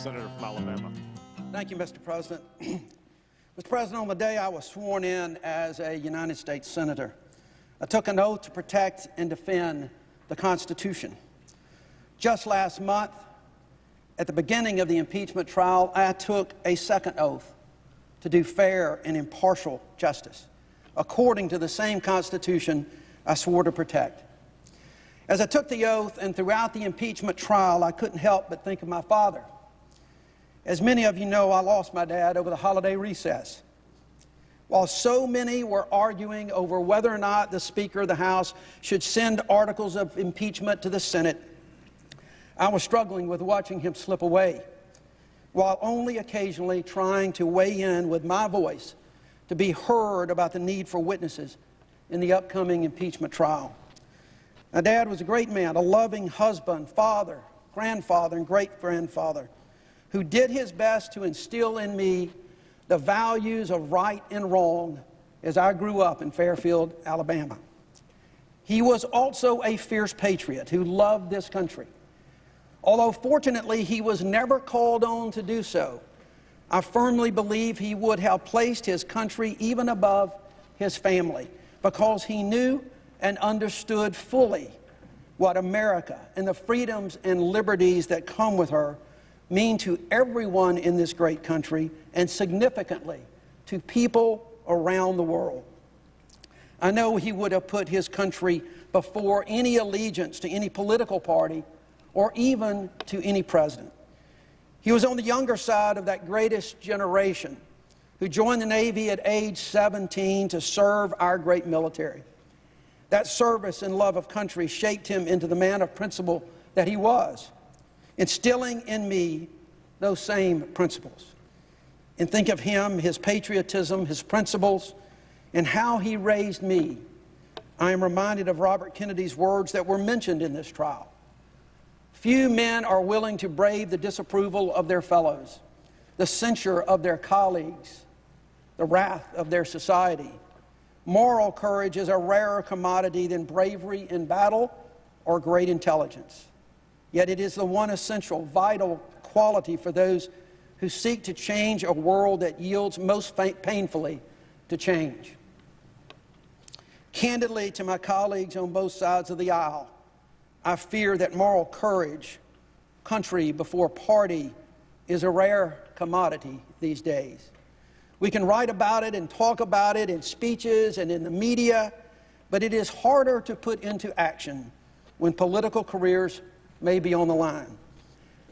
Senator from Alabama. Thank you, Mr. President. Mr. President, on the day I was sworn in as a United States Senator, I took an oath to protect and defend the Constitution. Just last month, at the beginning of the impeachment trial, I took a second oath to do fair and impartial justice, according to the same Constitution I swore to protect. As I took the oath and throughout the impeachment trial, I couldn't help but think of my father. As many of you know, I lost my dad over the holiday recess. While so many were arguing over whether or not the Speaker of the House should send articles of impeachment to the Senate, I was struggling with watching him slip away, while only occasionally trying to weigh in with my voice to be heard about the need for witnesses in the upcoming impeachment trial. My dad was a great man, a loving husband, father, grandfather, and great-grandfather, who did his best to instill in me the values of right and wrong as I grew up in Fairfield, Alabama. He was also a fierce patriot who loved this country. Although fortunately he was never called on to do so, I firmly believe he would have placed his country even above his family, because he knew and understood fully what America and the freedoms and liberties that come with her mean to everyone in this great country, and significantly to people around the world. I know he would have put his country before any allegiance to any political party or even to any president. He was on the younger side of that greatest generation who joined the Navy at age 17 to serve our great military. That service and love of country shaped him into the man of principle that he was, instilling in me those same principles. And think of him, his patriotism, his principles, and how he raised me. I am reminded of Robert Kennedy's words that were mentioned in this trial. Few men are willing to brave the disapproval of their fellows, the censure of their colleagues, the wrath of their society. Moral courage is a rarer commodity than bravery in battle or great intelligence. Yet it is the one essential, vital quality for those who seek to change a world that yields most painfully to change. Candidly, to my colleagues on both sides of the aisle, I fear that moral courage, country before party, is a rare commodity these days. We can write about it and talk about it in speeches and in the media, but it is harder to put into action when political careers may be on the line.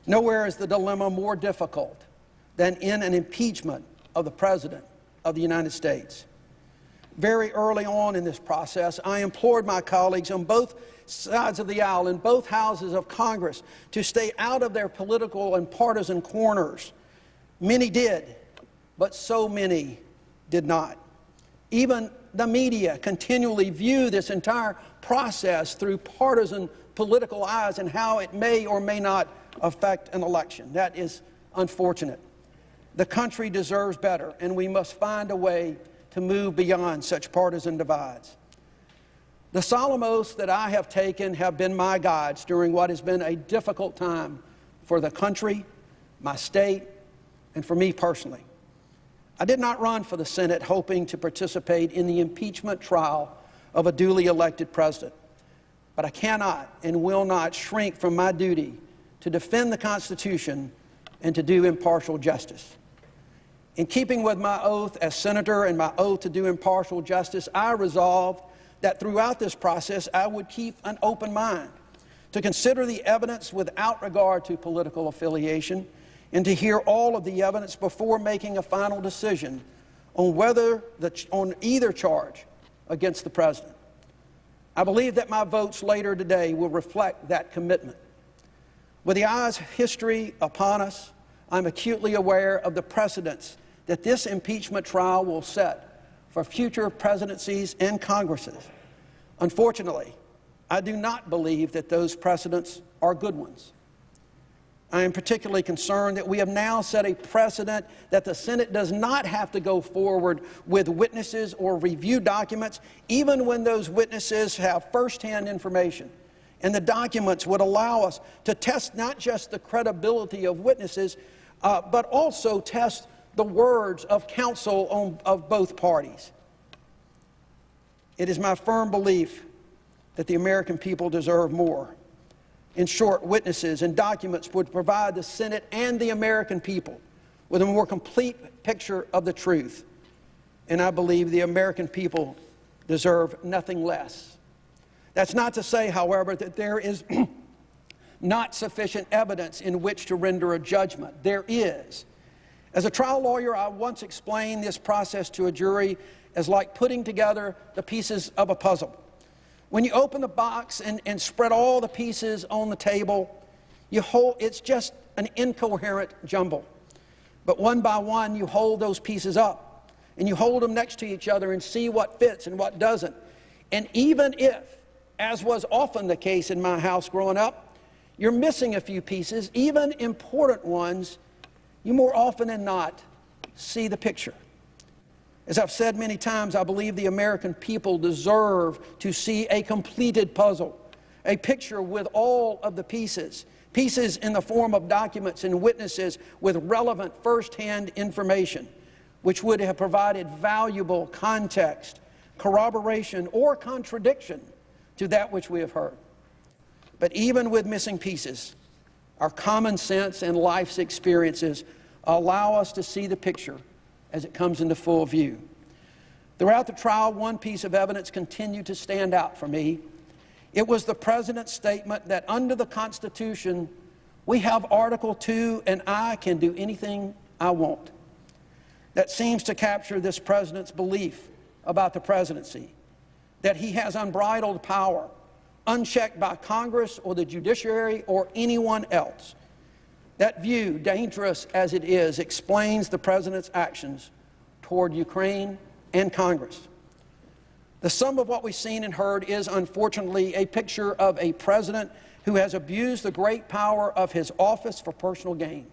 Nowhere is the dilemma more difficult than in an impeachment of the President of the United States. Very early on in this process, I implored my colleagues on both sides of the aisle in both houses of Congress to stay out of their political and partisan corners. Many did, but so many did not. Even the media continually view this entire process through partisan political eyes and how it may or may not affect an election. That is unfortunate. The country deserves better, and we must find a way to move beyond such partisan divides. The solemn oaths that I have taken have been my guides during what has been a difficult time for the country, my state, and for me personally. I did not run for the Senate hoping to participate in the impeachment trial of a duly elected president, but I cannot and will not shrink from my duty to defend the Constitution and to do impartial justice. In keeping with my oath as senator and my oath to do impartial justice, I resolved that throughout this process I would keep an open mind to consider the evidence without regard to political affiliation and to hear all of the evidence before making a final decision on either charge against the President. I believe that my votes later today will reflect that commitment. With the eyes of history upon us, I'm acutely aware of the precedents that this impeachment trial will set for future presidencies and Congresses. Unfortunately, I do not believe that those precedents are good ones. I am particularly concerned that we have now set a precedent that the Senate does not have to go forward with witnesses or review documents, even when those witnesses have firsthand information. And the documents would allow us to test not just the credibility of witnesses, but also test the words of counsel of both parties. It is my firm belief that the American people deserve more. In short, witnesses and documents would provide the Senate and the American people with a more complete picture of the truth. And I believe the American people deserve nothing less. That's not to say, however, that there is not sufficient evidence in which to render a judgment. There is. As a trial lawyer, I once explained this process to a jury as like putting together the pieces of a puzzle. When you open the box and spread all the pieces on the table, it's just an incoherent jumble. But one by one, you hold those pieces up, and you hold them next to each other and see what fits and what doesn't. And even if, as was often the case in my house growing up, you're missing a few pieces, even important ones, you more often than not see the picture. As I've said many times, I believe the American people deserve to see a completed puzzle, a picture with all of the pieces, pieces in the form of documents and witnesses with relevant first-hand information, which would have provided valuable context, corroboration, or contradiction to that which we have heard. But even with missing pieces, our common sense and life's experiences allow us to see the picture as it comes into full view. Throughout the trial, one piece of evidence continued to stand out for me. It was the President's statement that under the Constitution, we have Article 2 and I can do anything I want. That seems to capture this President's belief about the presidency, that he has unbridled power, unchecked by Congress or the judiciary or anyone else. That view, dangerous as it is, explains the President's actions toward Ukraine and Congress. The sum of what we've seen and heard is, unfortunately, a picture of a president who has abused the great power of his office for personal gain.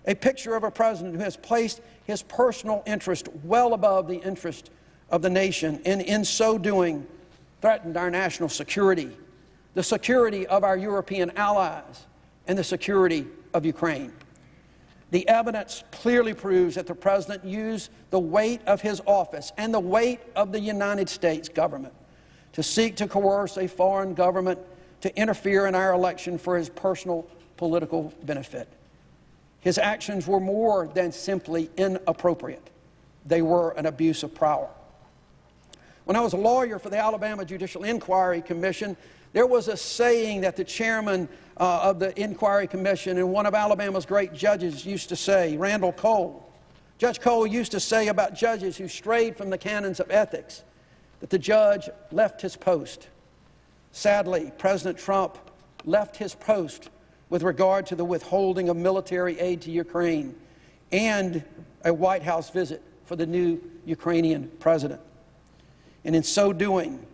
A picture of a president who has placed his personal interest well above the interest of the nation, and in so doing, threatened our national security, the security of our European allies, and the security of Ukraine. The evidence clearly proves that the President used the weight of his office and the weight of the United States government to seek to coerce a foreign government to interfere in our election for his personal political benefit. His actions were more than simply inappropriate. They were an abuse of power. When I was a lawyer for the Alabama Judicial Inquiry Commission, there was a saying that the chairman of the Inquiry Commission and one of Alabama's great judges used to say, Randall Cole. Judge Cole used to say about judges who strayed from the canons of ethics that the judge left his post. Sadly, President Trump left his post with regard to the withholding of military aid to Ukraine and a White House visit for the new Ukrainian president. And in so doing,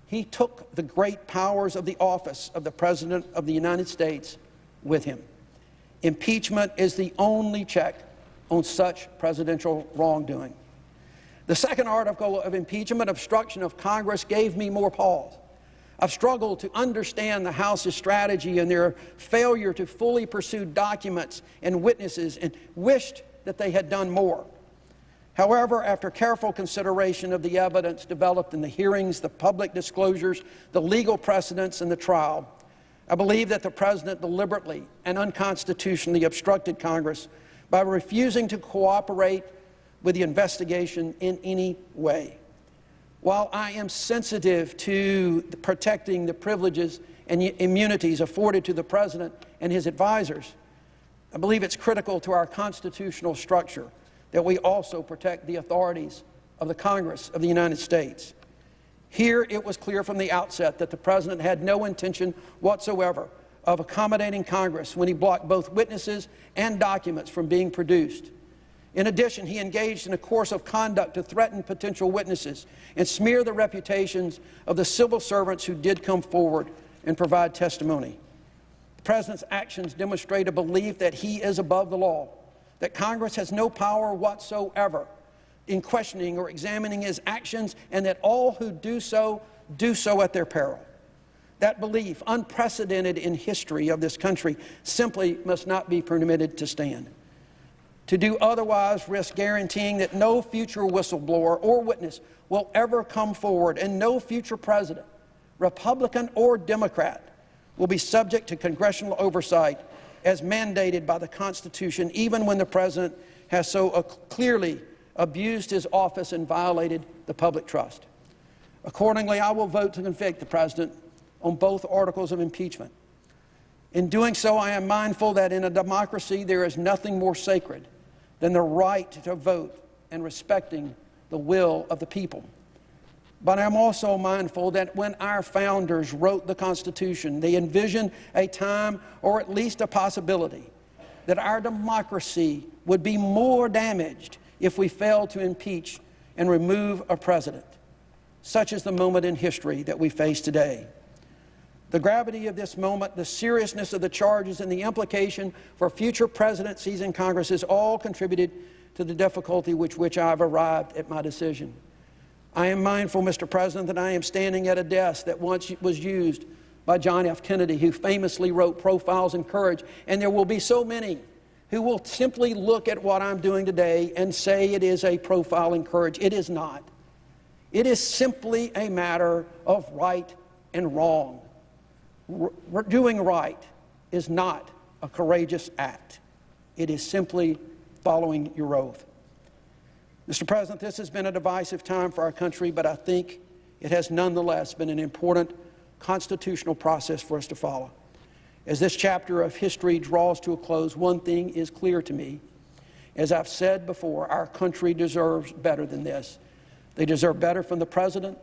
he took the great powers of the office of the President of the United States with him. Impeachment is the only check on such presidential wrongdoing. The second article of impeachment, obstruction of Congress, gave me more pause. I've struggled to understand the House's strategy and their failure to fully pursue documents and witnesses, and wished that they had done more. However, after careful consideration of the evidence developed in the hearings, the public disclosures, the legal precedents, and the trial, I believe that the President deliberately and unconstitutionally obstructed Congress by refusing to cooperate with the investigation in any way. While I am sensitive to protecting the privileges and immunities afforded to the President and his advisors, I believe it's critical to our constitutional structure that we also protect the authorities of the Congress of the United States. Here, it was clear from the outset that the President had no intention whatsoever of accommodating Congress when he blocked both witnesses and documents from being produced. In addition, he engaged in a course of conduct to threaten potential witnesses and smear the reputations of the civil servants who did come forward and provide testimony. The President's actions demonstrate a belief that he is above the law, that Congress has no power whatsoever in questioning or examining his actions, and that all who do so at their peril. That belief, unprecedented in history of this country, simply must not be permitted to stand. To do otherwise risks guaranteeing that no future whistleblower or witness will ever come forward, and no future president, Republican or Democrat, will be subject to congressional oversight as mandated by the Constitution, even when the president has so clearly abused his office and violated the public trust. Accordingly, I will vote to convict the president on both articles of impeachment. In doing so, I am mindful that in a democracy there is nothing more sacred than the right to vote and respecting the will of the people. But I'm also mindful that when our founders wrote the Constitution, they envisioned a time, or at least a possibility, that our democracy would be more damaged if we failed to impeach and remove a president. Such is the moment in history that we face today. The gravity of this moment, the seriousness of the charges, and the implication for future presidencies and Congresses all contributed to the difficulty with which I have arrived at my decision. I am mindful, Mr. President, that I am standing at a desk that once was used by John F. Kennedy, who famously wrote Profiles in Courage, and there will be so many who will simply look at what I'm doing today and say it is a profile in courage. It is not. It is simply a matter of right and wrong. Doing right is not a courageous act. It is simply following your oath. Mr. President, this has been a divisive time for our country, but I think it has nonetheless been an important constitutional process for us to follow. As this chapter of history draws to a close, one thing is clear to me. As I've said before, our country deserves better than this. They deserve better from the President.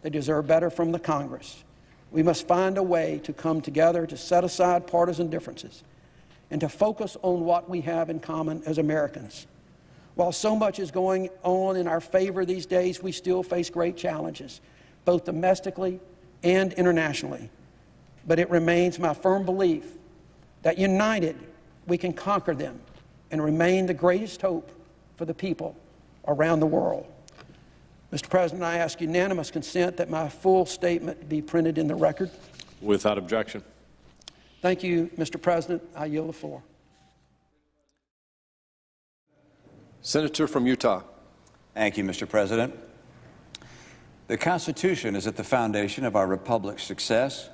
They deserve better from the Congress. We must find a way to come together, to set aside partisan differences, and to focus on what we have in common as Americans. While so much is going on in our favor these days, we still face great challenges, both domestically and internationally. But it remains my firm belief that united we can conquer them and remain the greatest hope for the people around the world. Mr. President, I ask unanimous consent that my full statement be printed in the record. Without objection. Thank you, Mr. President. I yield the floor. Senator from Utah. Thank you, Mr. President. The Constitution is at the foundation of our republic's success,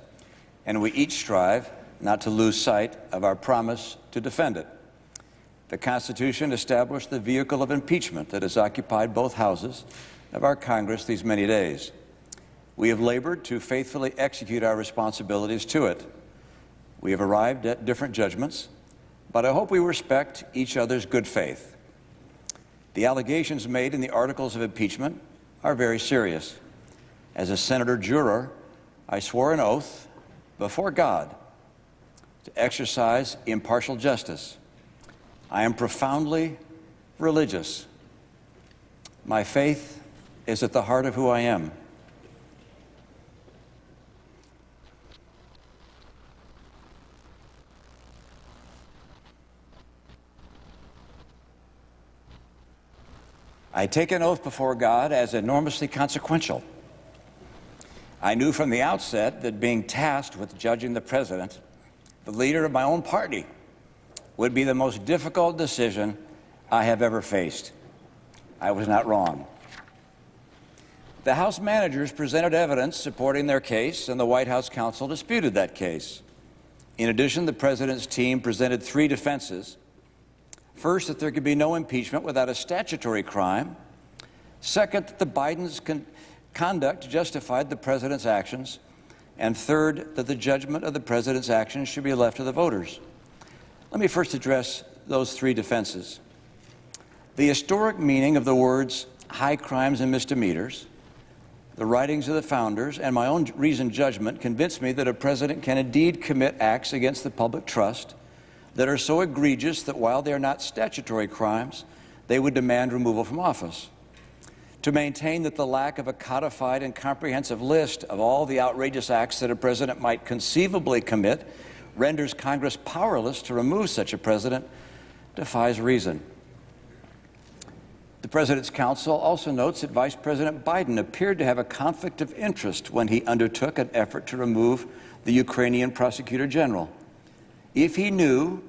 and we each strive not to lose sight of our promise to defend it. The Constitution established the vehicle of impeachment that has occupied both houses of our Congress these many days. We have labored to faithfully execute our responsibilities to it. We have arrived at different judgments, but I hope we respect each other's good faith. The allegations made in the articles of impeachment are very serious. As a senator juror, I swore an oath before God to exercise impartial justice. I am profoundly religious. My faith is at the heart of who I am. I take an oath before God as enormously consequential. I knew from the outset that being tasked with judging the president, the leader of my own party, would be the most difficult decision I have ever faced. I was not wrong. The House managers presented evidence supporting their case, and the White House counsel disputed that case. In addition, the president's team presented three defenses. First, that there could be no impeachment without a statutory crime. Second, that the Biden's conduct justified the president's actions. And third, that the judgment of the president's actions should be left to the voters. Let me first address those three defenses. The historic meaning of the words high crimes and misdemeanors, the writings of the founders, and my own reasoned judgment convinced me that a president can indeed commit acts against the public trust that are so egregious that while they are not statutory crimes, they would demand removal from office. To maintain that the lack of a codified and comprehensive list of all the outrageous acts that a president might conceivably commit renders Congress powerless to remove such a president defies reason. The President's counsel also notes that Vice President Biden appeared to have a conflict of interest when he undertook an effort to remove the Ukrainian prosecutor general. If he knew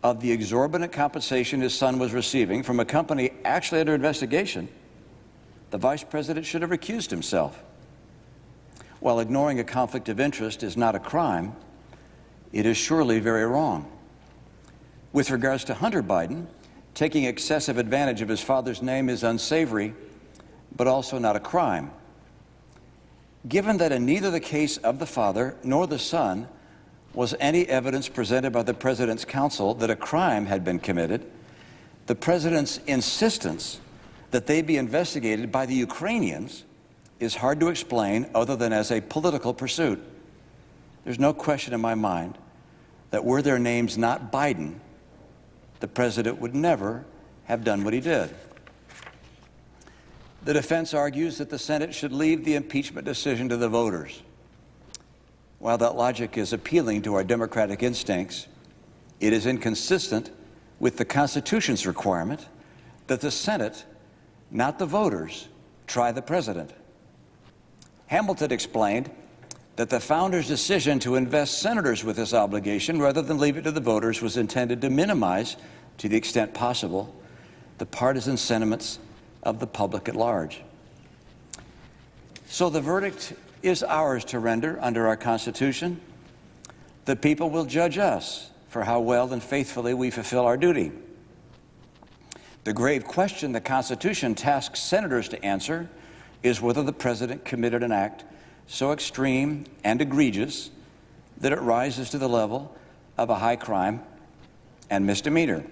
of the exorbitant compensation his son was receiving from a company actually under investigation, the vice president should have recused himself. While ignoring a conflict of interest is not a crime, it is surely very wrong. With regards to Hunter Biden, taking excessive advantage of his father's name is unsavory, but also not a crime. Given that in neither the case of the father nor the son was any evidence presented by the president's counsel that a crime had been committed, the president's insistence that they be investigated by the Ukrainians is hard to explain other than as a political pursuit. There's no question in my mind that were their names not Biden, the president would never have done what he did. The defense argues that the Senate should leave the impeachment decision to the voters. While that logic is appealing to our democratic instincts, it is inconsistent with the Constitution's requirement that the Senate, not the voters, try the president. Hamilton explained that the founders' decision to invest senators with this obligation rather than leave it to the voters was intended to minimize, to the extent possible, the partisan sentiments of the public at large. So the verdict is ours to render under our Constitution. The people will judge us for how well and faithfully we fulfill our duty. The grave question the Constitution tasks senators to answer is whether the president committed an act so extreme and egregious that it rises to the level of a high crime and misdemeanor.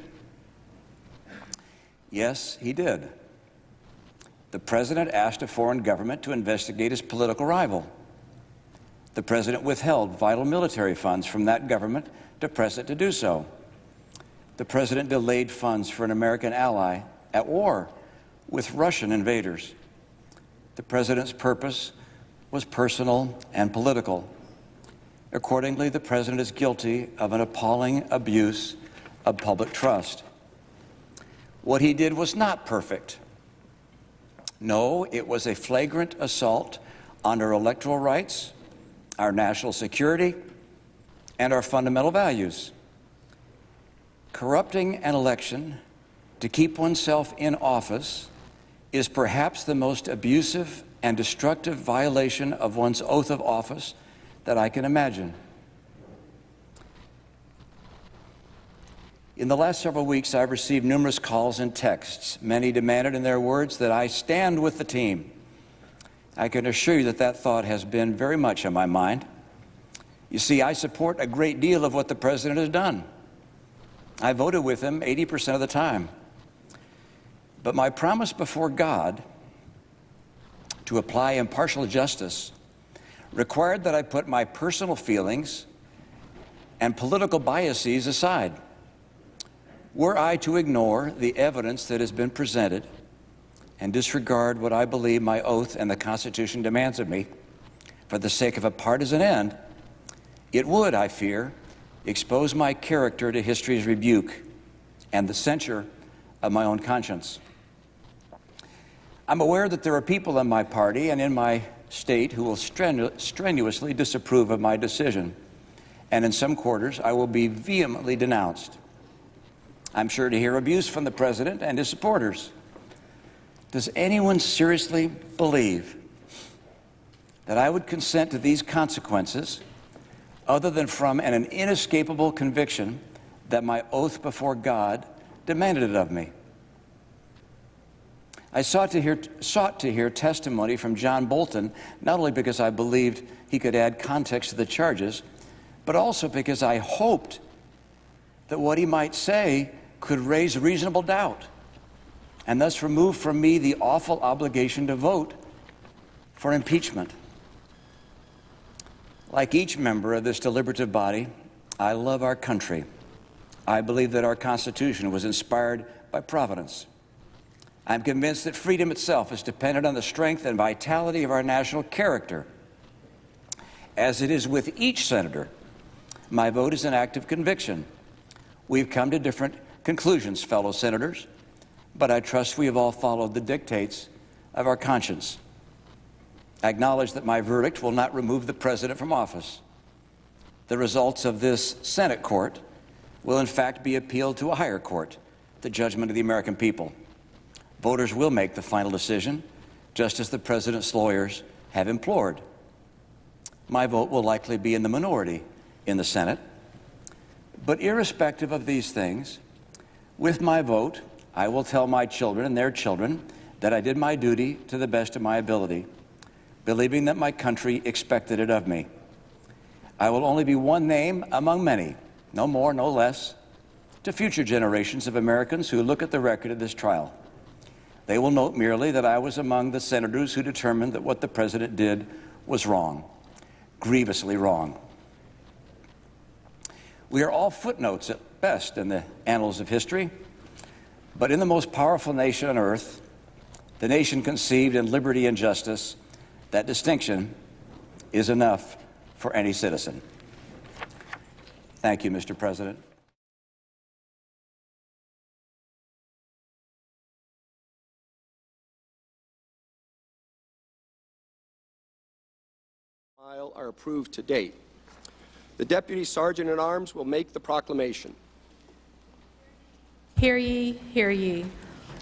Yes, he did. The president asked a foreign government to investigate his political rival. The president withheld vital military funds from that government to press it to do so. The president delayed funds for an American ally at war with Russian invaders. The president's purpose was personal and political. Accordingly, the president is guilty of an appalling abuse of public trust. What he did was not perfect. No, it was a flagrant assault on our electoral rights, our national security, and our fundamental values. Corrupting an election to keep oneself in office is perhaps the most abusive and destructive violation of one's oath of office that I can imagine. In the last several weeks, I've received numerous calls and texts. Many demanded in their words that I stand with the team. I can assure you that that thought has been very much on my mind. You see, I support a great deal of what the president has done. I voted with him 80% of the time. But my promise before God to apply impartial justice required that I put my personal feelings and political biases aside. Were I to ignore the evidence that has been presented and disregard what I believe my oath and the Constitution demands of me for the sake of a partisan end, it would, I fear, expose my character to history's rebuke and the censure of my own conscience. I'm aware that there are people in my party and in my state who will strenuously disapprove of my decision, and in some quarters I will be vehemently denounced. I'm sure to hear abuse from the president and his supporters. Does anyone seriously believe that I would consent to these consequences other than from an inescapable conviction that my oath before God demanded it of me? I sought to hear testimony from John Bolton, not only because I believed he could add context to the charges, but also because I hoped that what he might say could raise reasonable doubt and thus remove from me the awful obligation to vote for impeachment. Like each member of this deliberative body, I love our country. I believe that our Constitution was inspired by Providence. I'm convinced that freedom itself is dependent on the strength and vitality of our national character. As it is with each senator, my vote is an act of conviction. We've come to different conclusions, fellow senators, but I trust we have all followed the dictates of our conscience. I acknowledge that my verdict will not remove the president from office. The results of this Senate court will in fact be appealed to a higher court, the judgment of the American people. Voters will make the final decision, just as the president's lawyers have implored. My vote will likely be in the minority in the Senate. But irrespective of these things, with my vote, I will tell my children and their children that I did my duty to the best of my ability, believing that my country expected it of me. I will only be one name among many, no more, no less, to future generations of Americans who look at the record of this trial. They will note merely that I was among the senators who determined that what the president did was wrong, grievously wrong. We are all footnotes at best in the annals of history, but in the most powerful nation on earth, the nation conceived in liberty and justice, that distinction is enough for any citizen. Thank you, Mr. President. Are approved to date. The Deputy Sergeant at Arms will make the proclamation. Hear ye, hear ye.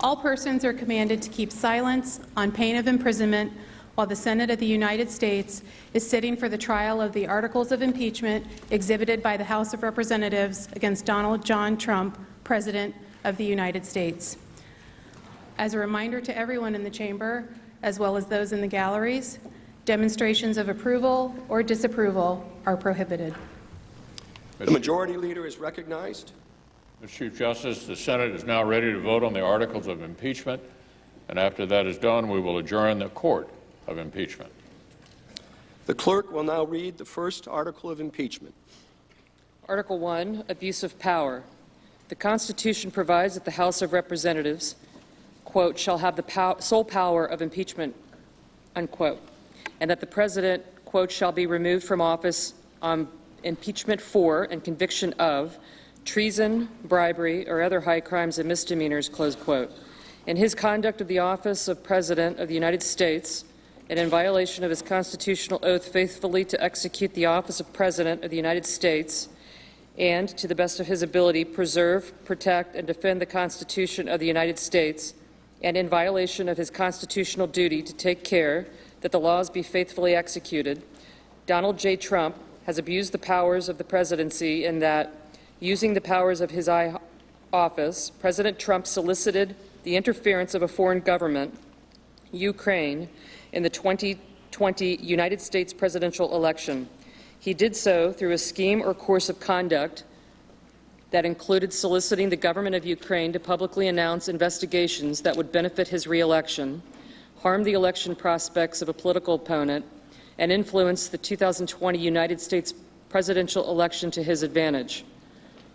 All persons are commanded to keep silence on pain of imprisonment while the Senate of the United States is sitting for the trial of the articles of impeachment exhibited by the House of Representatives against Donald John Trump, President of the United States. As a reminder to everyone in the chamber, as well as those in the galleries, demonstrations of approval or disapproval are prohibited. The Majority Leader is recognized. Mr. Chief Justice, the Senate is now ready to vote on the articles of impeachment, and after that is done, we will adjourn the court of impeachment. The clerk will now read the first article of impeachment. Article 1, Abuse of Power. The Constitution provides that the House of Representatives, quote, shall have the sole power of impeachment, unquote, and that the President, quote, shall be removed from office on impeachment for and conviction of treason, bribery, or other high crimes and misdemeanors, close quote. In his conduct of the office of President of the United States, and in violation of his constitutional oath faithfully to execute the office of President of the United States, and, to the best of his ability, preserve, protect, and defend the Constitution of the United States, and in violation of his constitutional duty to take care that the laws be faithfully executed, Donald J. Trump has abused the powers of the presidency in that, using the powers of his office, President Trump solicited the interference of a foreign government, Ukraine, in the 2020 United States presidential election. He did so through a scheme or course of conduct that included soliciting the government of Ukraine to publicly announce investigations that would benefit his re-election, harm the election prospects of a political opponent, and influence the 2020 United States presidential election to his advantage.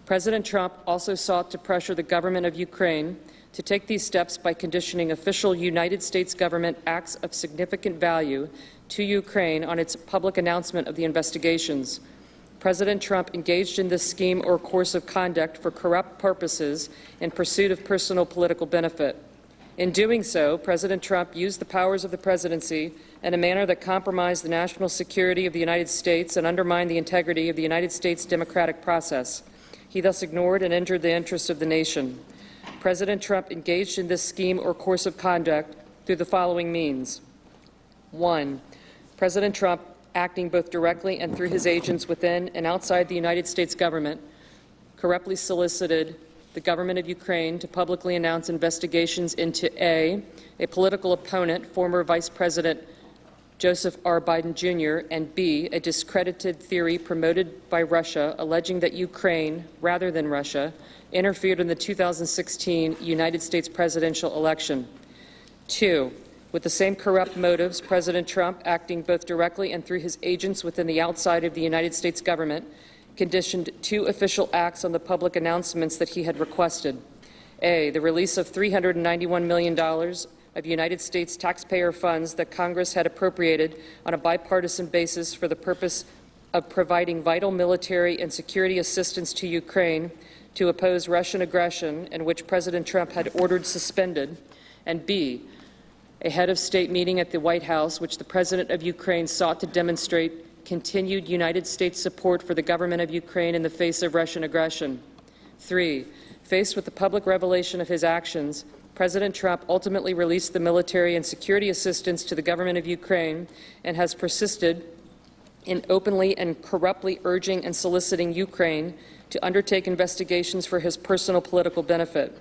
President Trump also sought to pressure the government of Ukraine to take these steps by conditioning official United States government acts of significant value to Ukraine on its public announcement of the investigations. President Trump engaged in this scheme or course of conduct for corrupt purposes in pursuit of personal political benefit. In doing so, President Trump used the powers of the presidency in a manner that compromised the national security of the United States and undermined the integrity of the United States democratic process. He thus ignored and injured the interests of the nation. President Trump engaged in this scheme or course of conduct through the following means. 1. President Trump, acting both directly and through his agents within and outside the United States government, corruptly solicited the government of Ukraine to publicly announce investigations into A, political opponent, former Vice President Joseph R. Biden Jr., and B, a discredited theory promoted by Russia alleging that Ukraine, rather than Russia, interfered in the 2016 United States presidential election. 2, with the same corrupt motives, President Trump, acting both directly and through his agents within the outside of the United States government, conditioned 2 official acts on the public announcements that he had requested. A, the release of $391 million of United States taxpayer funds that Congress had appropriated on a bipartisan basis for the purpose of providing vital military and security assistance to Ukraine to oppose Russian aggression, and which President Trump had ordered suspended. And B, a head of state meeting at the White House, which the President of Ukraine sought to demonstrate continued United States support for the government of Ukraine in the face of Russian aggression. 3. Faced with the public revelation of his actions, President Trump ultimately released the military and security assistance to the government of Ukraine and has persisted in openly and corruptly urging and soliciting Ukraine to undertake investigations for his personal political benefit.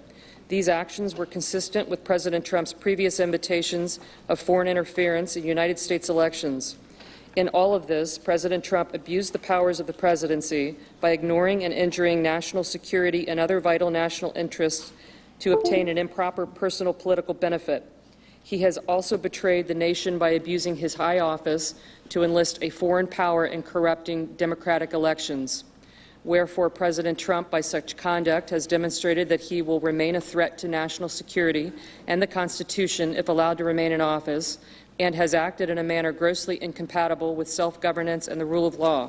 These actions were consistent with President Trump's previous invitations of foreign interference in United States elections. In all of this, President Trump abused the powers of the presidency by ignoring and injuring national security and other vital national interests to obtain an improper personal political benefit. He has also betrayed the nation by abusing his high office to enlist a foreign power in corrupting democratic elections. Wherefore, President Trump, by such conduct, has demonstrated that he will remain a threat to national security and the Constitution if allowed to remain in office, and has acted in a manner grossly incompatible with self-governance and the rule of law.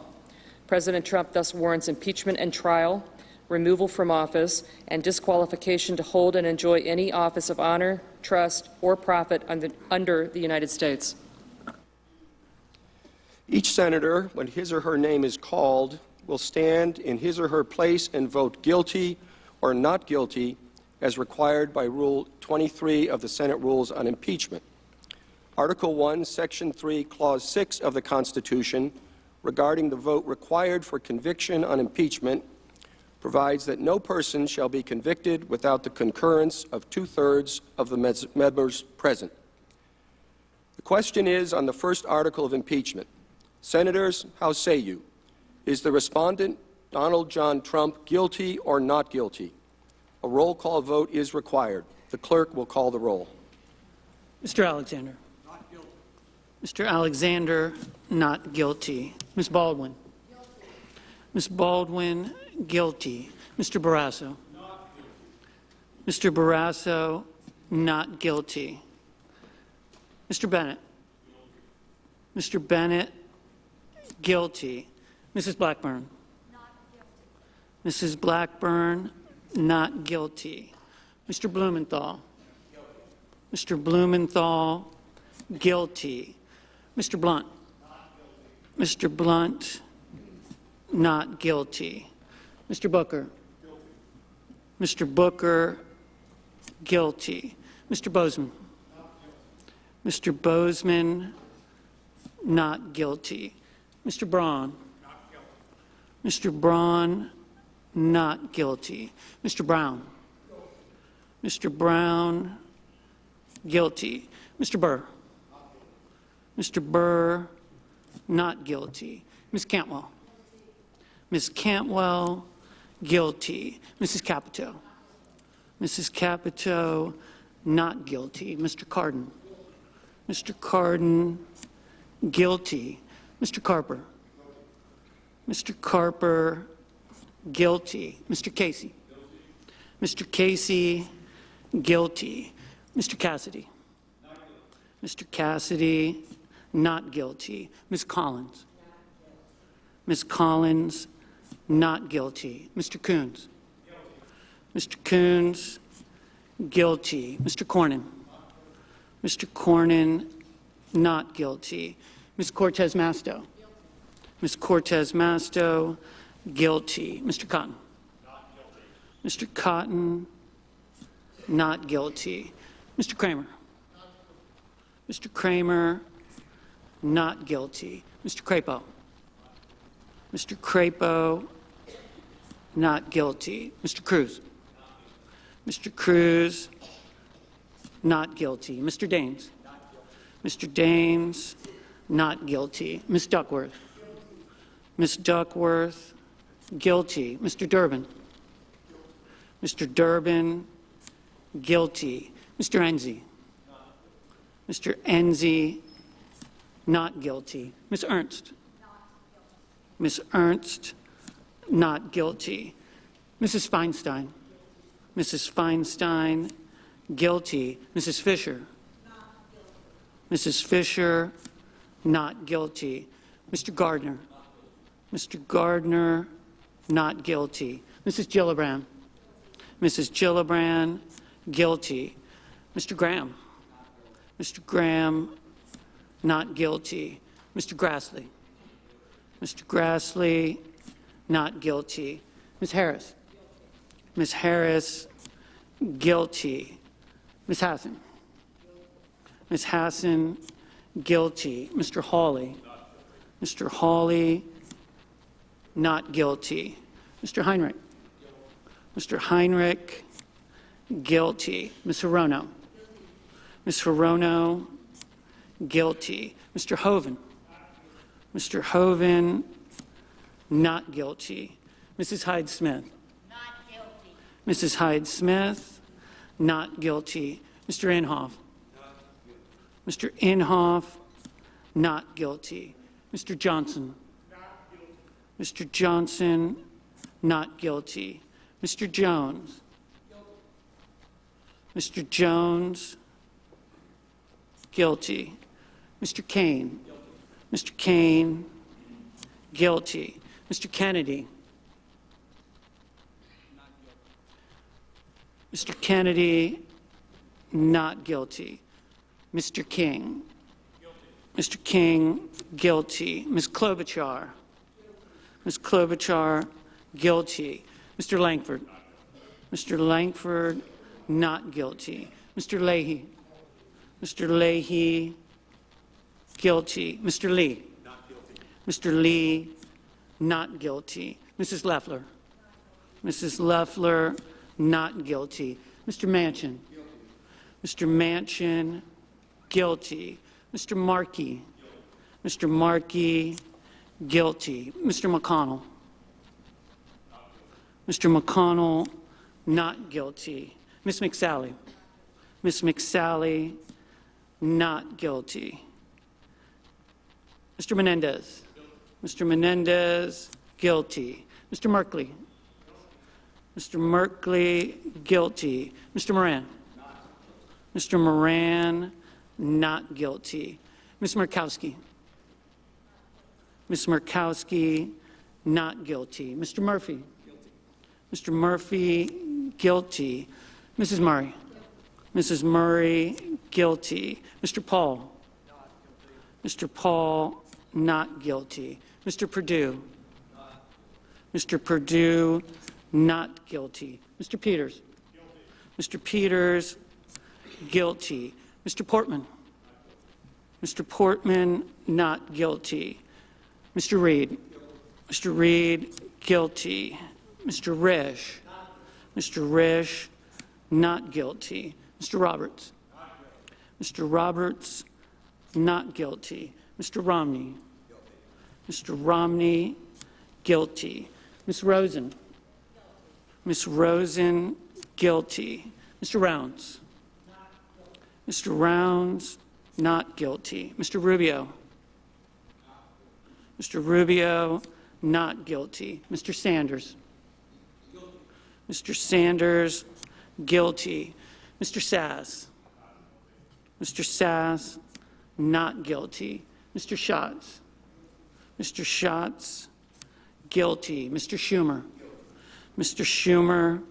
President Trump thus warrants impeachment and trial, removal from office, and disqualification to hold and enjoy any office of honor, trust, or profit under the United States. Each senator, when his or her name is called, will stand in his or her place and vote guilty or not guilty as required by Rule 23 of the Senate Rules on Impeachment. Article 1, Section 3, Clause 6 of the Constitution, regarding the vote required for conviction on impeachment, provides that no person shall be convicted without the concurrence of 2/3 of the members present. The question is on the first article of impeachment. Senators, how say you? Is the respondent, Donald John Trump, guilty or not guilty? A roll call vote is required. The clerk will call the roll. Mr. Alexander. Not guilty. Mr. Alexander, not guilty. Ms. Baldwin. Guilty. Ms. Baldwin, guilty. Mr. Barrasso. Not guilty. Mr. Barrasso, not guilty. Mr. Bennett. Guilty. Mr. Bennett, guilty. Mrs. Blackburn. Not guilty. Mrs. Blackburn, not guilty. Mr. Blumenthal. Guilty. Mr. Blumenthal, guilty. Mr. Blunt. Not guilty. Mr. Blunt, not guilty. Mr. Booker. Guilty. Mr. Booker, guilty. Mr. Bozeman. Not guilty. Mr. Bozeman, not guilty. Mr. Braun. Not guilty. Mr. Braun, not guilty. Mr. Brown. Guilty. Mr. Brown, guilty. Mr. Burr. Not guilty. Mr. Burr, not guilty. Ms. Cantwell. Guilty. Ms. Cantwell, guilty. Mrs. Capito. Mrs. Capito, not guilty. Mr. Cardin. Mr. Cardin, guilty. Mr. Carper. Mr. Carper, guilty. Mr. Casey. Mr. Casey, guilty. Mr. Cassidy. Mr. Cassidy, not guilty. Ms. Collins. Ms. Collins, not guilty. Mr. Coons. Mr. Coons, guilty. Mr. Cornyn. Mr. Cornyn, not guilty. Ms. Cortez Masto. Ms. Cortez Masto, guilty. Mr. Cotton. Not guilty. Mr. Cotton, not guilty. Mr. Kramer. Mr. Kramer, not guilty. Mr. Crapo. Mr. Crapo, not guilty. Mr. Cruz. Mr. Cruz, not guilty. Mr. Daines. Mr. Daines, not guilty. Ms. Duckworth. Ms. Duckworth, guilty. Mr. Durbin. Mr. Durbin, guilty. Mr. Enzi. Mr. Enzi, not guilty. Ms. Ernst. Ms. Ernst, not guilty. Mrs. Feinstein. Mrs. Feinstein, guilty. Mrs. Fisher. Mrs. Fisher, not guilty. Mr. Gardner. Mr. Gardner, not guilty. Mrs. Gillibrand. Mrs. Gillibrand, guilty. Mr. Graham. Mr. Graham, not guilty. Mr. Grassley. Mr. Grassley, not guilty. Ms. Harris. Ms. Harris, guilty. Ms. Hassan. Ms. Hassan, guilty. Mr. Hawley. Mr. Hawley, not guilty. Mr. Heinrich. Mr. Heinrich, guilty. Ms. Hirono. Ms. Hirono, guilty. Mr. Hoven. Mr. Hoven, not guilty. Mrs. Hyde-Smith. Not guilty. Mrs. Hyde-Smith, not guilty. Mr. Inhofe. Mr. Inhofe, not guilty. Mr. Johnson. Mr. Johnson, not guilty. Mr. Jones. Mr. Jones, guilty. Mr. Kane. Mr. Kane, guilty. Mr. Kennedy. Mr. Kennedy, not guilty. Mr. King. Mr. King, guilty. Ms. Klobuchar. Ms. Klobuchar, guilty. Mr. Langford. Mr. Langford, not guilty. Mr. Leahy. Mr. Leahy, guilty. Mr. Lee. Mr. Lee, not guilty. Mrs. Loeffler. Mrs. Loeffler, not guilty. Mr. Manchin. Mr. Manchin, guilty. Mr. Markey. Mr. Markey, guilty. Mr. McConnell. Mr. McConnell, not guilty. Ms. McSally. Ms. McSally, not guilty. Mr. Menendez. Mr. Menendez, guilty. Mr. Merkley. Mr. Merkley, guilty. Mr. Moran. Mr. Moran, not guilty. Ms. Murkowski. Ms. Murkowski, not guilty. Mr. Murphy. Mr. Murphy, guilty. Mrs. Murray. Mrs. Murray, guilty. Mr. Paul. Mr. Paul, not guilty. Mr. Perdue. Mr. Perdue, not guilty. Mr. Peters. Mr. Peters, guilty. Mr. Portman. Mr. Portman, not guilty. Mr. Reed. Mr. Reed, guilty. Mr. Risch. Mr. Risch, not guilty. Mr. Roberts. Mr. Roberts, not guilty. Mr. Romney. Mr. Romney, guilty. Ms. Rosen. Ms. Rosen, guilty. Mr. Rounds. Mr. Rounds, not guilty. Mr. Rubio. Mr. Rubio, not guilty. Mr. Sanders. Mr. Sanders, guilty. Mr. Sass. Mr. Sass, not guilty. Mr. Schatz. Mr. Schatz, guilty. Mr. Schumer. Mr. Schumer,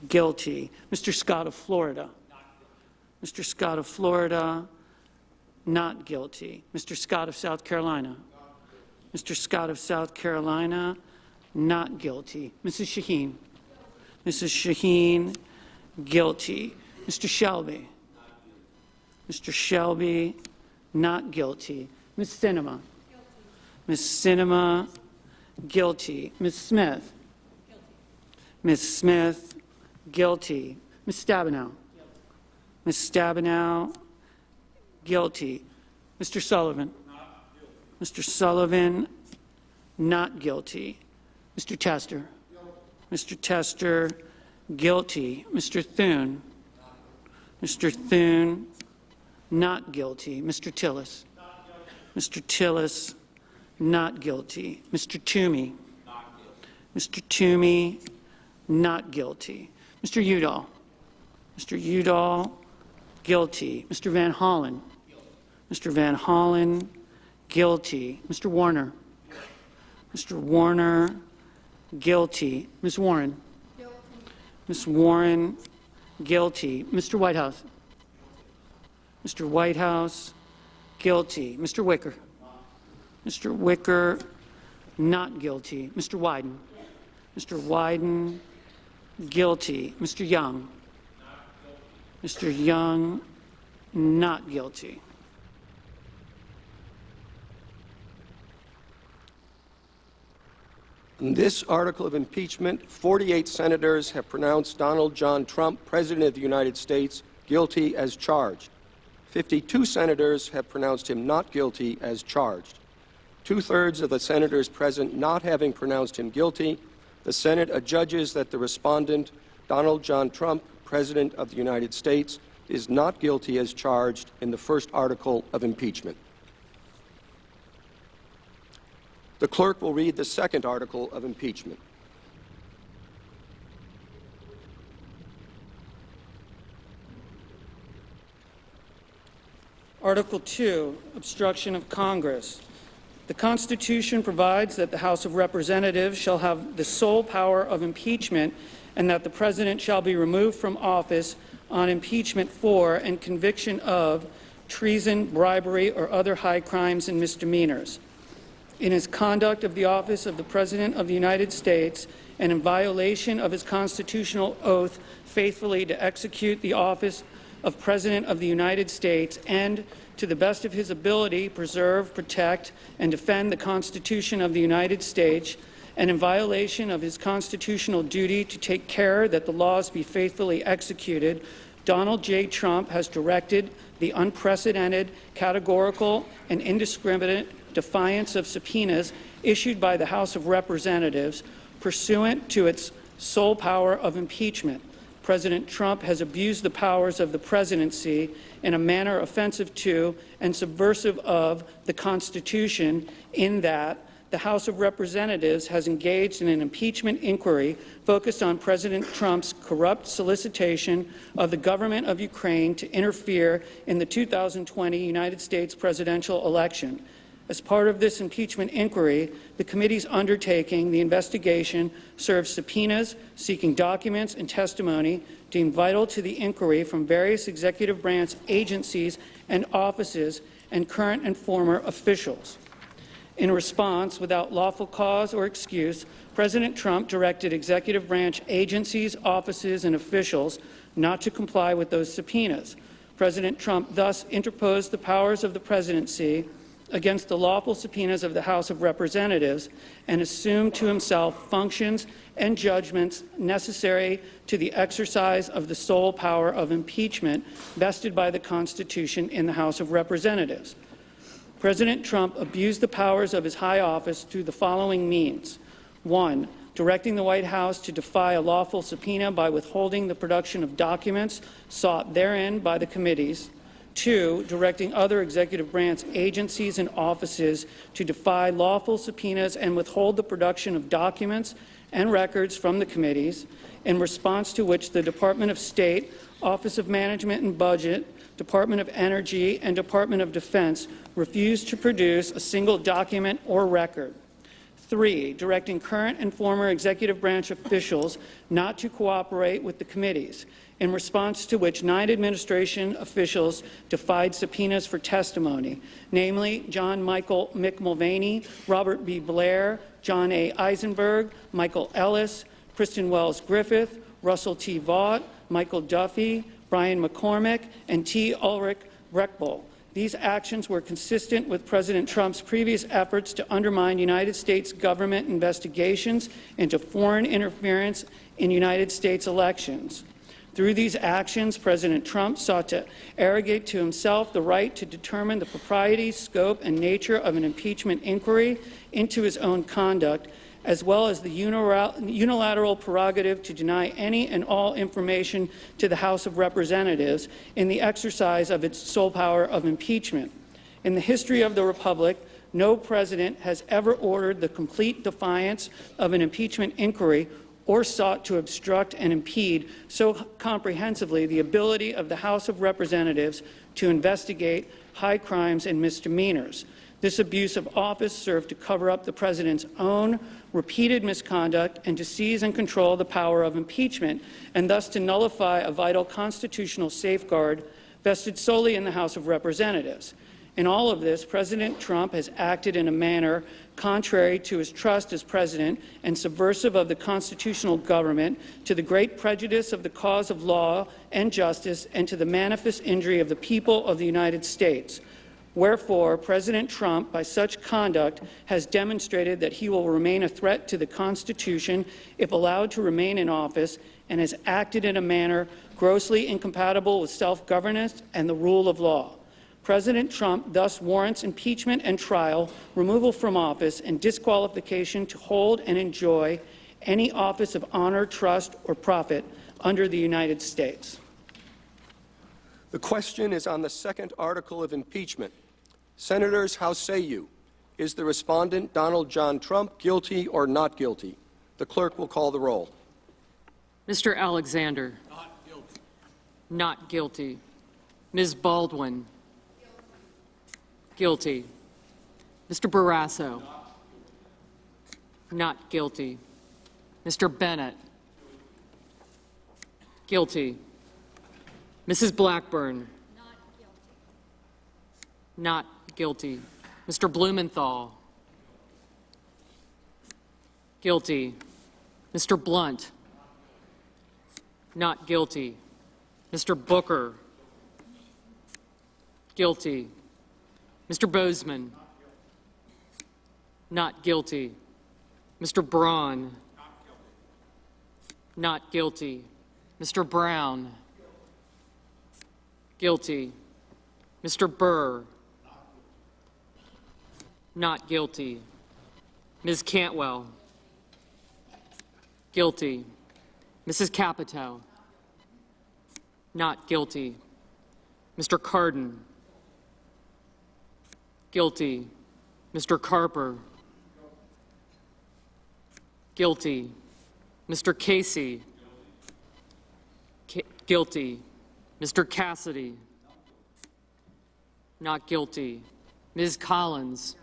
guilty. Mr. Scott of Florida. Mr. Scott of Florida, not guilty. Mr. Scott of South Carolina. Mr. Scott of South Carolina, not guilty. Mrs. Shaheen. Mrs. Shaheen, guilty. Mr. Shelby. Mr. Shelby, not guilty. Ms. Sinema. Ms. Sinema, guilty. Ms. Smith. Ms. Smith, guilty. Ms. Stabenow. Ms. Stabenow, guilty. Mr. Sullivan. Mr. Sullivan, not guilty. Mr. Tester. Mr. Tester, guilty. Mr. Thune. Mr. Thune, not guilty. Mr. Tillis. Mr. Tillis, not guilty. Mr. Toomey. Mr. Toomey, not guilty. Mr. Udall. Mr. Udall, guilty. Mr. Van Hollen. Mr. Van Hollen, guilty. Mr. Warner. Mr. Warner, guilty. Ms. Warren. Ms. Warren, guilty. Mr. Whitehouse. Mr. Whitehouse, guilty. Mr. Wicker. Mr. Wicker, not guilty. Mr. Wyden. Mr. Wyden, Guilty. Mr. Young? Mr. Young, not guilty. In this article of impeachment, 48 senators have pronounced Donald John Trump, President of the United States, guilty as charged. 52 senators have pronounced him not guilty as charged. Two-thirds of the senators present not having pronounced him guilty, the Senate adjudges that the respondent, Donald John Trump, President of the United States, is not guilty as charged in the first article of impeachment. The clerk will read the second article of impeachment. Article 2, obstruction of Congress. The Constitution provides that the House of Representatives shall have the sole power of impeachment and that the President shall be removed from office on impeachment for and conviction of treason, bribery, or other high crimes and misdemeanors. In his conduct of the office of the President of the United States and in violation of his constitutional oath faithfully to execute the office of President of the United States and, to the best of his ability, preserve, protect, and defend the Constitution of the United States, and in violation of his constitutional duty to take care that the laws be faithfully executed, Donald J. Trump has directed the unprecedented, categorical, and indiscriminate defiance of subpoenas issued by the House of Representatives pursuant to its sole power of impeachment. President Trump has abused the powers of the presidency in a manner offensive to and subversive of the Constitution in that the House of Representatives has engaged in an impeachment inquiry focused on President Trump's corrupt solicitation of the government of Ukraine to interfere in the 2020 United States presidential election. As part of this impeachment inquiry, the committee's undertaking the investigation serves subpoenas seeking documents and testimony deemed vital to the inquiry from various executive branch agencies and offices and current and former officials. In response, without lawful cause or excuse, President Trump directed executive branch agencies, offices, and officials not to comply with those subpoenas. President Trump thus interposed the powers of the presidency against the lawful subpoenas of the House of Representatives and assumed to himself functions and judgments necessary to the exercise of the sole power of impeachment vested by the Constitution in the House of Representatives. President Trump abused the powers of his high office through the following means. 1. Directing the White House to defy a lawful subpoena by withholding the production of documents sought therein by the committees. 2. Directing other executive branch agencies and offices to defy lawful subpoenas and withhold the production of documents and records from the committees, in response to which the Department of State, Office of Management and Budget, Department of Energy, and Department of Defense refused to produce a single document or record. 3. Directing current and former executive branch officials not to cooperate with the committees, in response to which 9 administration officials defied subpoenas for testimony, namely John Michael Mick Mulvaney, Robert B. Blair, John A. Eisenberg, Michael Ellis, Kristen Wells Griffith, Russell T. Vaught, Michael Duffy, Brian McCormick, and T. Ulrich Reckbull. These actions were consistent with President Trump's previous efforts to undermine United States government investigations into foreign interference in United States elections. Through these actions, President Trump sought to arrogate to himself the right to determine the propriety, scope, and nature of an impeachment inquiry into his own conduct, as well as the unilateral prerogative to deny any and all information to the House of Representatives in the exercise of its sole power of impeachment. In the history of the Republic, no president has ever ordered the complete defiance of an impeachment inquiry or sought to obstruct and impede so comprehensively the ability of the House of Representatives to investigate high crimes and misdemeanors. This abuse of office served to cover up the president's own repeated misconduct and to seize and control the power of impeachment, and thus to nullify a vital constitutional safeguard vested solely in the House of Representatives. In all of this, President Trump has acted in a manner contrary to his trust as president and subversive of the constitutional government, to the great prejudice of the cause of law and justice, and to the manifest injury of the people of the United States. Wherefore, President Trump, by such conduct, has demonstrated that he will remain a threat to the Constitution if allowed to remain in office, and has acted in a manner grossly incompatible with self-governance and the rule of law. President Trump thus warrants impeachment and trial, removal from office, and disqualification to hold and enjoy any office of honor, trust, or profit under the United States. The question is on the second article of impeachment. Senators, how say you? Is the respondent, Donald John Trump, guilty or not guilty? The clerk will call the roll. Mr. Alexander. Not guilty. Not guilty. Ms. Baldwin. Guilty. Mr. Barrasso. Not guilty. Mr. Bennett. Guilty. Mrs. Blackburn. Not guilty. Mr. Blumenthal. Guilty. Mr. Blunt. Not guilty. Mr. Booker. Guilty. Mr. Bozeman. Not guilty. Mr. Braun. Not guilty. Mr. Brown. Guilty. Mr. Burr. Not guilty. Ms. Cantwell. Guilty. Mrs. Capito. Not guilty. Mr. Cardin. Guilty. Mr. Carper. Guilty. Mr. Casey. Guilty. Mr. Cassidy. Not guilty. Ms. Collins.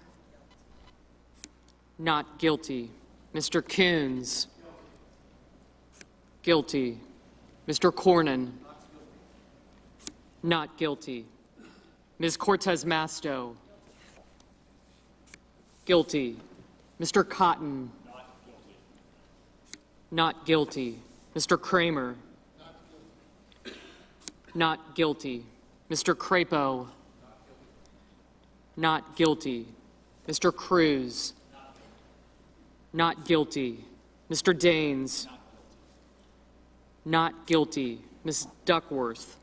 Not guilty. Mr. Coons. Guilty. Mr. Cornyn. Not guilty. Ms. Cortez Masto. Guilty. Mr. Cotton. Not guilty. Mr. Kramer. Not guilty. Mr. Crapo. Not guilty. Mr. Cruz. Not guilty. Mr. Daines. Not guilty. Ms. Duckworth.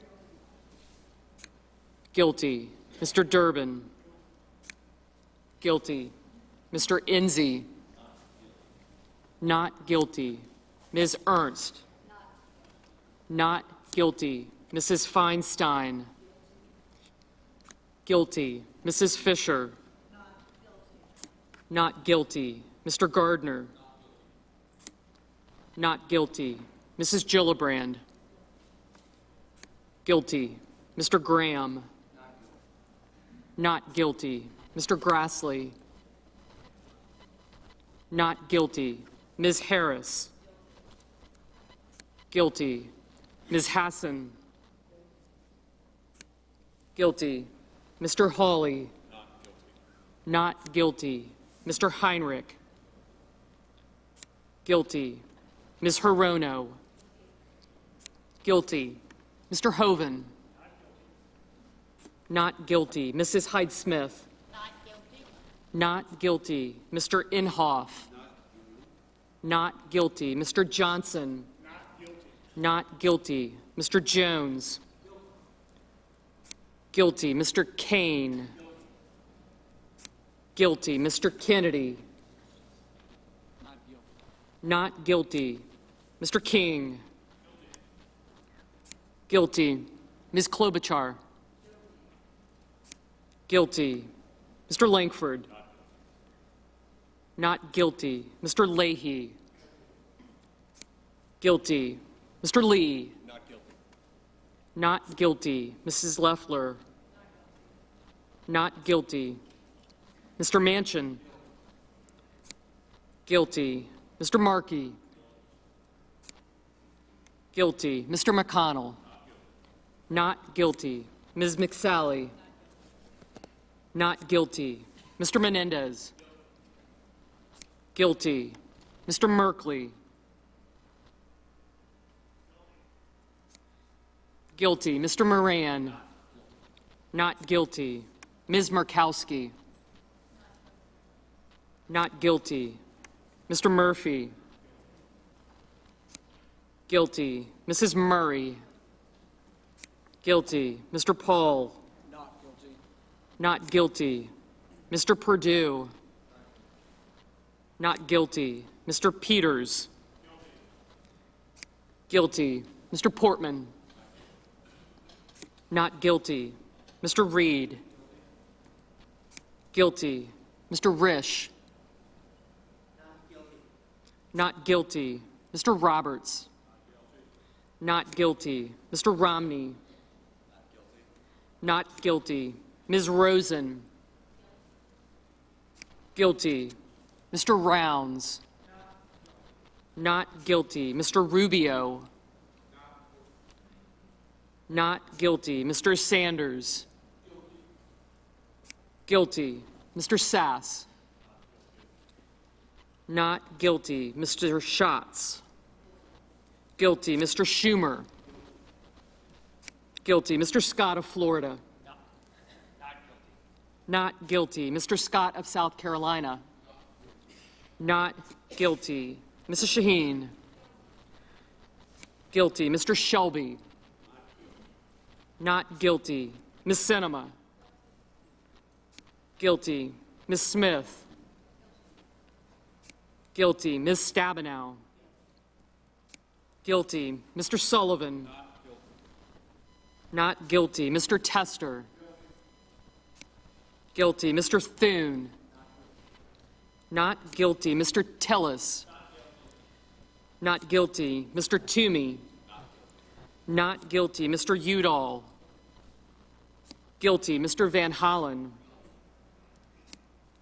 Guilty. Mr. Durbin. Guilty. Mr. Enzi. Not guilty. Ms. Ernst. Not guilty. Mrs. Feinstein. Guilty. Mrs. Fisher. Not guilty. Mr. Gardner. Not guilty. Mrs. Gillibrand. Guilty. Mr. Graham. Not guilty. Mr. Grassley. Not guilty. Ms. Harris. Guilty. Ms. Hassan. Guilty. Mr. Hawley. Not guilty. Mr. Heinrich. Guilty. Ms. Hirono. Guilty. Mr. Hoven. Not guilty. Mrs. Hyde-Smith. Not guilty. Not guilty. Mr. Inhofe. Not guilty. Mr. Johnson. Not guilty. Mr. Jones. Guilty. Mr. Kane. Guilty. Mr. Kennedy. Not guilty. Mr. King. Guilty. Ms. Klobuchar. Guilty. Mr. Langford. Not guilty. Mr. Leahy. Guilty. Mr. Lee. Not guilty. Not guilty. Mrs. Loeffler. Not guilty. Mr. Manchin. Guilty. Mr. Markey. Guilty. Mr. McConnell. Not guilty. Ms. McSally. Not guilty. Mr. Menendez. Guilty. Mr. Merkley. Guilty. Mr. Moran. Not guilty. Ms. Murkowski. Not guilty. Mr. Murphy. Guilty. Mrs. Murray. Guilty. Mr. Paul. Not guilty. Not guilty. Mr. Perdue. Not guilty. Mr. Peters. Guilty. Mr. Portman. Not guilty. Mr. Reed. Guilty. Mr. Risch. Not guilty. Mr. Roberts. Not guilty. Mr. Romney. Not guilty. Ms. Rosen. Guilty. Mr. Rounds. Not guilty. Mr. Rubio. Not guilty. Mr. Sanders. Guilty. Mr. Sass. Not guilty. Mr. Schatz. Guilty. Mr. Schumer. Guilty. Mr. Scott of Florida. Not guilty. Mr. Scott of South Carolina. Not guilty. Mrs. Shaheen. Guilty. Mr. Shelby. Not guilty. Ms. Sinema. Guilty. Ms. Smith. Guilty. Ms. Stabenow. Guilty. Mr. Sullivan. Not guilty. Mr. Tester. Guilty. Mr. Thune. Not guilty. Mr. Tillis. Not guilty. Mr. Toomey. Not guilty. Mr. Udall. Guilty. Mr. Van Hollen.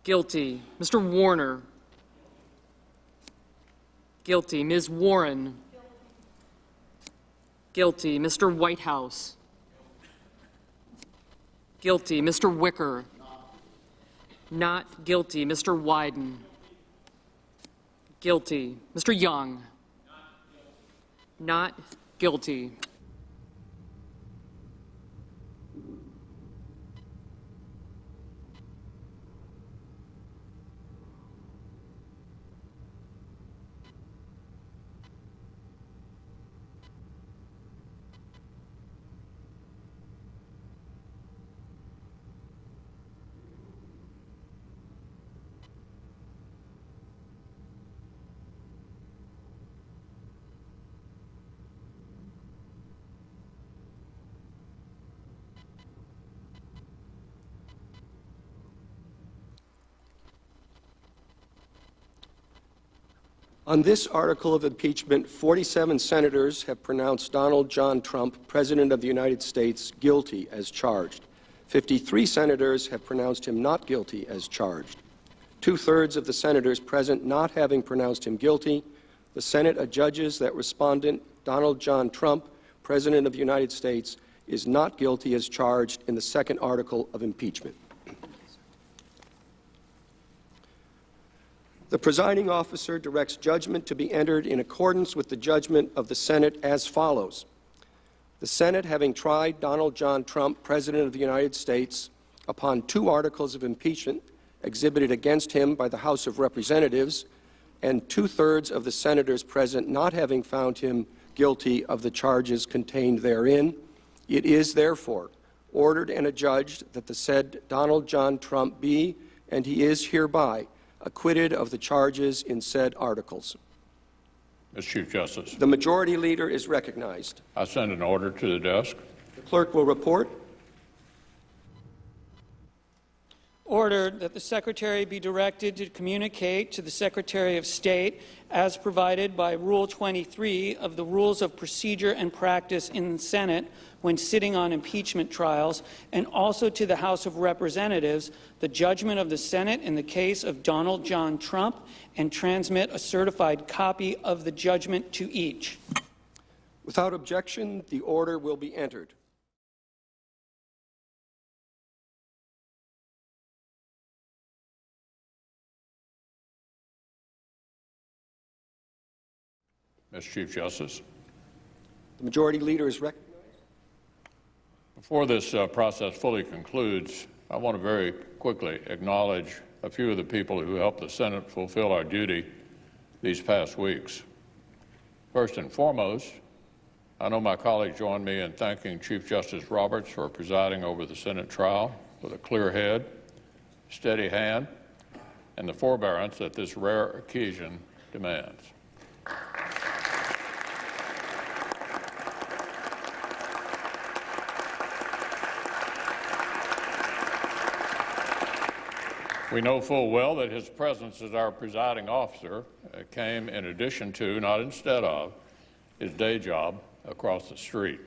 Guilty. Mr. Warner. Guilty. Ms. Warren. Guilty. Mr. Whitehouse. Guilty. Mr. Wicker. Not guilty. Mr. Wyden. Guilty. Mr. Young. Not guilty. On this article of impeachment, 47 senators have pronounced Donald John Trump, President of the United States, guilty as charged. 53 senators have pronounced him not guilty as charged. Two-thirds of the senators present not having pronounced him guilty, the Senate adjudges that respondent Donald John Trump, President of the United States, is not guilty as charged in the second article of impeachment. The presiding officer directs judgment to be entered in accordance with the judgment of the Senate as follows. The Senate, having tried Donald John Trump, President of the United States, upon two articles of impeachment exhibited against him by the House of Representatives, and two-thirds of the senators present not having found him guilty of the charges contained therein, it is, therefore, ordered and adjudged that the said Donald John Trump be, and he is hereby, acquitted of the charges in said articles. Mr. Chief Justice, The Majority Leader is recognized. I send an order to the desk. The clerk will report. Ordered that the Secretary be directed to communicate to the Secretary of State, as provided by Rule 23 of the Rules of Procedure and Practice in the Senate when sitting on impeachment trials, and also to the House of Representatives, the judgment of the Senate in the case of Donald John Trump, and transmit a certified copy of the judgment to each. Without objection, the order will be entered. Mr. Chief Justice. The Majority Leader is recognized. Before this process fully concludes, I want to very quickly acknowledge a few of the people who helped the Senate fulfill our duty these past weeks. First and foremost, I know my colleagues join me in thanking Chief Justice Roberts for presiding over the Senate trial with a clear head, steady hand, and the forbearance that this rare occasion demands. We know full well that his presence as our presiding officer came in addition to, not instead of, his day job across the street.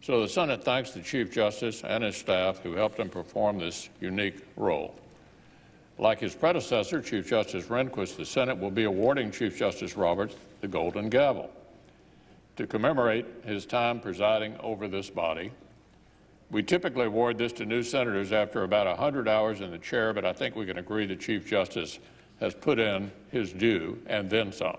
So the Senate thanks the Chief Justice and his staff who helped him perform this unique role. Like his predecessor, Chief Justice Rehnquist, the Senate will be awarding Chief Justice Roberts the Golden Gavel to commemorate his time presiding over this body. We typically award this to new senators after about 100 hours in the chair, but I think we can agree the Chief Justice has put in his due and then some.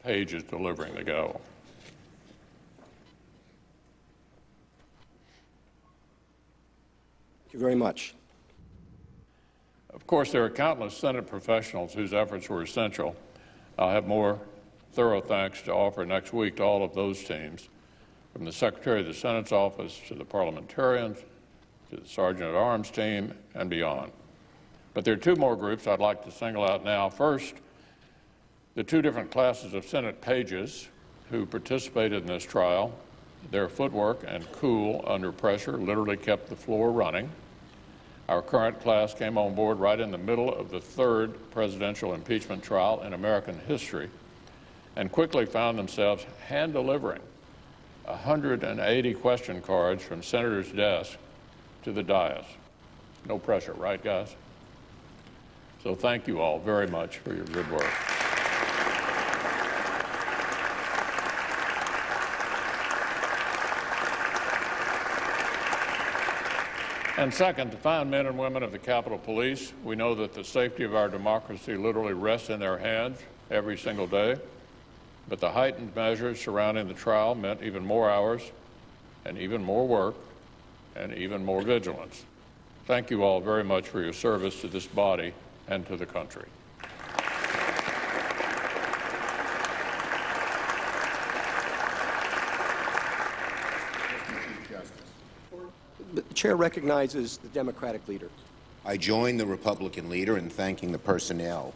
Page is delivering the gavel. Thank you very much. Of course, there are countless Senate professionals whose efforts were essential. I'll have more thorough thanks to offer next week to all of those teams, from the Secretary of the Senate's office to the parliamentarians, to the Sergeant at Arms team, and beyond. But there are two more groups I'd like to single out now. First, the two different classes of Senate pages who participated in this trial. Their footwork and cool under pressure literally kept the floor running. Our current class came on board right in the middle of the third presidential impeachment trial in American history and quickly found themselves hand-delivering 180 question cards from senators' desks to the dais. No pressure, right, guys? So thank you all very much for your good work. And second, the fine men and women of the Capitol Police, we know that the safety of our democracy literally rests in their hands every single day, but the heightened measures surrounding the trial meant even more hours and even more work and even more vigilance. Thank you all very much for your service to this body and to the country. The Chair recognizes the Democratic Leader. I join the Republican leader in thanking the personnel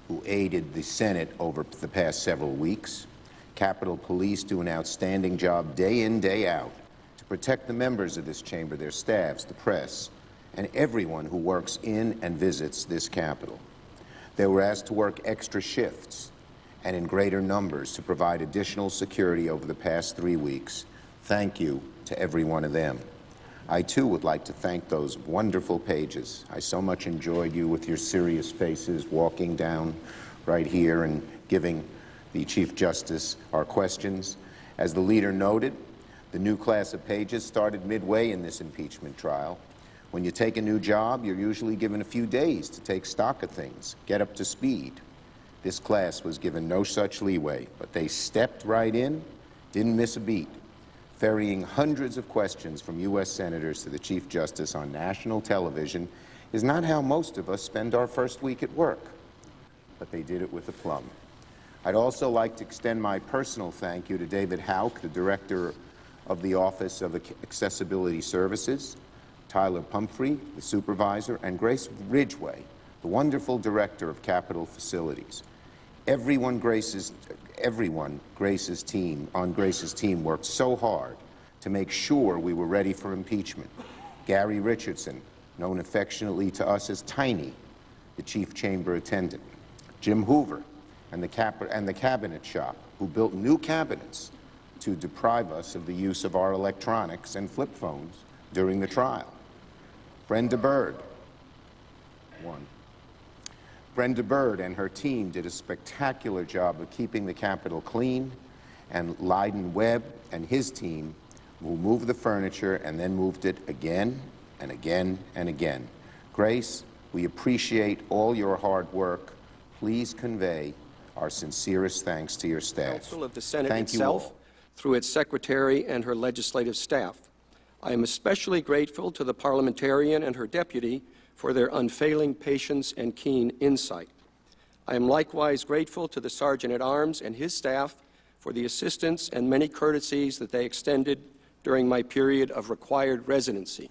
who aided the Senate over the past several weeks. Capitol Police do an outstanding job day in, day out to protect the members of this chamber, their staffs, the press, and everyone who works in and visits this Capitol. They were asked to work extra shifts and in greater numbers to provide additional security over the past 3 weeks. Thank you to every one of them. I, too, would like to thank those wonderful pages. I so much enjoyed you with your serious faces walking down right here and giving the Chief Justice our questions. As the leader noted, the new class of pages started midway in this impeachment trial. When you take a new job, you're usually given a few days to take stock of things, get up to speed. This class was given no such leeway, but they stepped right in, didn't miss a beat, ferrying hundreds of questions from U.S. senators to the Chief Justice on national television is not how most of us spend our first week at work, but they did it with aplomb. I'd also like to extend my personal thank you to David Houck, the Director of the Office of Accessibility Services, Tyler Pumphrey, the Supervisor, and Grace Ridgway, the wonderful Director of Capitol Facilities. Everyone Grace's team worked so hard to make sure we were ready for impeachment. Gary Richardson, known affectionately to us as Tiny, the chief chamber attendant. Jim Hoover and the cabinet shop, who built new cabinets to deprive us of the use of our electronics and flip phones during the trial. Brenda Bird and her team did a spectacular job of keeping the Capitol clean, and Lyden Webb and his team who moved the furniture and then moved it again and again and again. Grace, we appreciate all your hard work. Please convey our sincerest thanks to your staff. Council of the Senate Thank you itself, all. through its secretary and her legislative staff. I am especially grateful to the parliamentarian and her deputy for their unfailing patience and keen insight. I am likewise grateful to the Sergeant-at-Arms and his staff for the assistance and many courtesies that they extended during my period of required residency.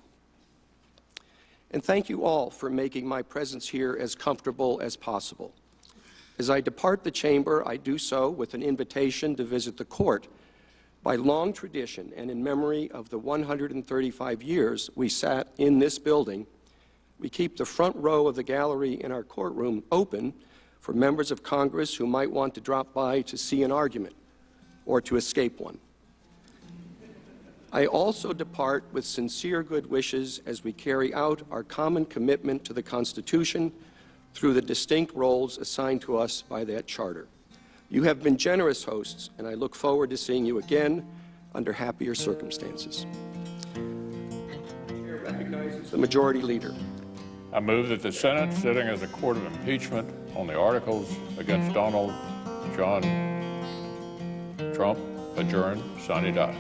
And thank you all for making my presence here as comfortable as possible. As I depart the chamber, I do so with an invitation to visit the court. By long tradition and in memory of the 135 years we sat in this building, we keep the front row of the gallery in our courtroom open for members of Congress who might want to drop by to see an argument or to escape one. I also depart with sincere good wishes as we carry out our common commitment to the Constitution through the distinct roles assigned to us by that charter. You have been generous hosts, and I look forward to seeing you again under happier circumstances. The Chair recognizes the Majority Leader. I move that the Senate, sitting as a court of impeachment on the articles against Donald John Trump, adjourn, sine die.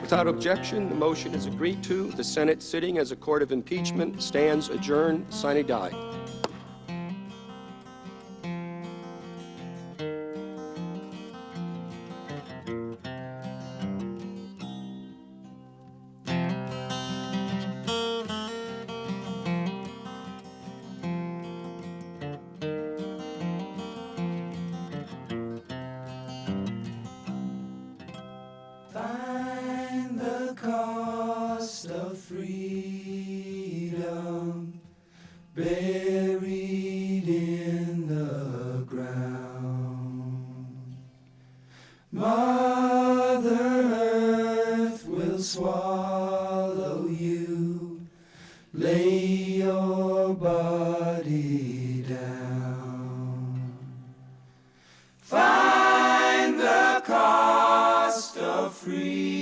Without objection, the motion is agreed to. The Senate, sitting as a court of impeachment, stands adjourned, sine die. Find the cost of freedom buried in the ground. Mother Earth will swallow you. Lay your body down. Find the cost of freedom.